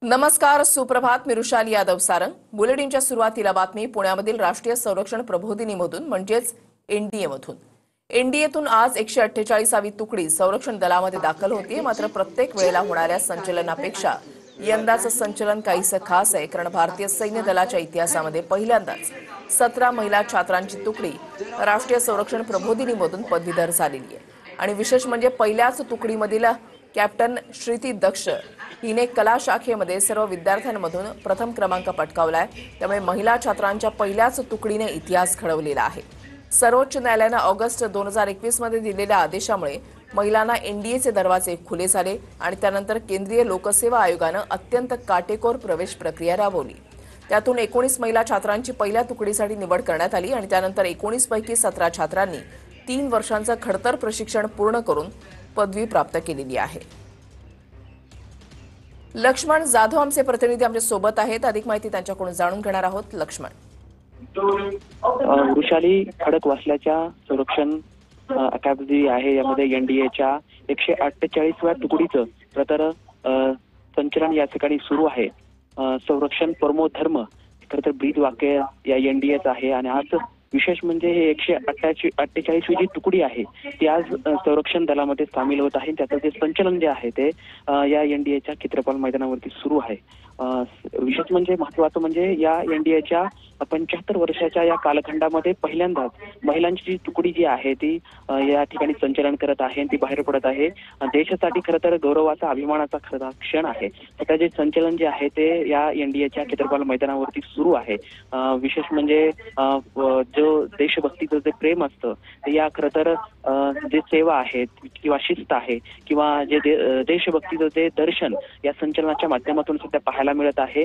नमस्कार, सुप्रभात. मी रुशाली यादव सारंग. बुलेटिनच्या सुरुवातीला बातमी पुण्यामधील राष्ट्रीय संरक्षण प्रबोधिनीमधून म्हणजेच एनडीएमधून. एनडीएतून आज 148वी तुकडी संरक्षण दलामध्ये दाखल होती. मात्र प्रत्येक वेळेला होणाऱ्या संचलनापेक्षा यंदाचं संचलन काहीसं खास आहे, कारण भारतीय सैन्य दलाच्या इतिहासामध्ये पहिल्यांदाच 17 महिला छात्रांची तुकडी राष्ट्रीय संरक्षण प्रबोधिनीमधून पदवीधर झालेली आहे. आणि विशेष म्हणजे पहिल्याच तुकडीमधील कॅप्टन श्रीती दक्ष हिने कला शाखेमध्ये सर्व विद्यार्थ्यांमधून प्रथम क्रमांक पटकावलाय. त्यामुळे महिला छात्रांच्या पहिल्याच तुकडीने इतिहास घडवलेला आहे. सर्वोच्च न्यायालयानं ऑगस्ट 2021 मध्ये दिलेल्या आदेशामुळे महिलांना एनडीएचे दरवाजे खुले झाले आणि त्यानंतर केंद्रीय लोकसेवा आयोगानं अत्यंत काटेकोर प्रवेश प्रक्रिया राबवली. त्यातून 19 महिला छात्रांची पहिल्या तुकडीसाठी निवड करण्यात आली आणि त्यानंतर 19 पैकी 17 छात्रांनी 3 वर्षांचं खडतर प्रशिक्षण पूर्ण करून पदवी प्राप्त केलेली आहे. लक्ष्मण जाधव आमचे प्रतिनिधी आमच्या सोबत आहेत. अधिक माहिती त्यांच्याकडून जाणून घेणार आहोत. लक्ष्मण. वृषाली, खडकवासल्याच्या संरक्षण अकादमी आहे, यामध्ये एनडीएच्या 148व्या तुकडीचं प्रतर संचलन या ठिकाणी सुरू आहे. संरक्षण परमो धर्म खरं तर ब्रीद वाक्य या एनडीएचं आहे आणि आज विशेष म्हणजे हे 148वी जी तुकडी आहे ती आज संरक्षण दलामध्ये सामील होत आहे. त्याचं जे संचलन जे आहे ते या एनडीएच्या चित्रपाल मैदानावरती सुरू आहे. विशेष म्हणजे महत्वाचं म्हणजे या एनडीएच्या 75 वर्षाच्या या कालखंडामध्ये पहिल्यांदाच महिलांची जी तुकडी जी आहे ती या ठिकाणी संचलन करत आहे, ती बाहेर पडत आहे. देशासाठी खरं तर गौरवाचा, अभिमानाचा खरा क्षण आहे. आता जे संचलन जे आहे ते या एनडीएच्या चित्रपाल मैदानावरती सुरू आहे. विशेष म्हणजे जो देशभक्तीचं जे प्रेम असतं ते या खरं तर जे सेवा आहे किंवा शिस्त आहे किंवा जे देशभक्तीचं जे दर्शन या संचलनाच्या माध्यमातून सुद्धा पाहायला मिळत आहे.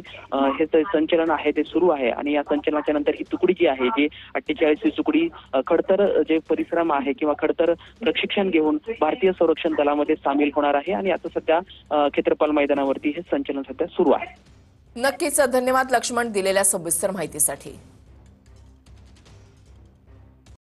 हे जे संचलन आहे ते सुरू आहे आणि या संचलनाच्या नंतर ही तुकडी जी आहे जी 48वी तुकडी खडतर जे परिश्रम आहे किंवा खडतर प्रशिक्षण घेऊन भारतीय संरक्षण दलामध्ये सामील होणार आहे आणि आता सध्या चित्रपाल मैदानावरती हे संचलन सध्या सुरू आहे. नक्कीच धन्यवाद लक्ष्मण दिलेल्या सविस्तर माहितीसाठी.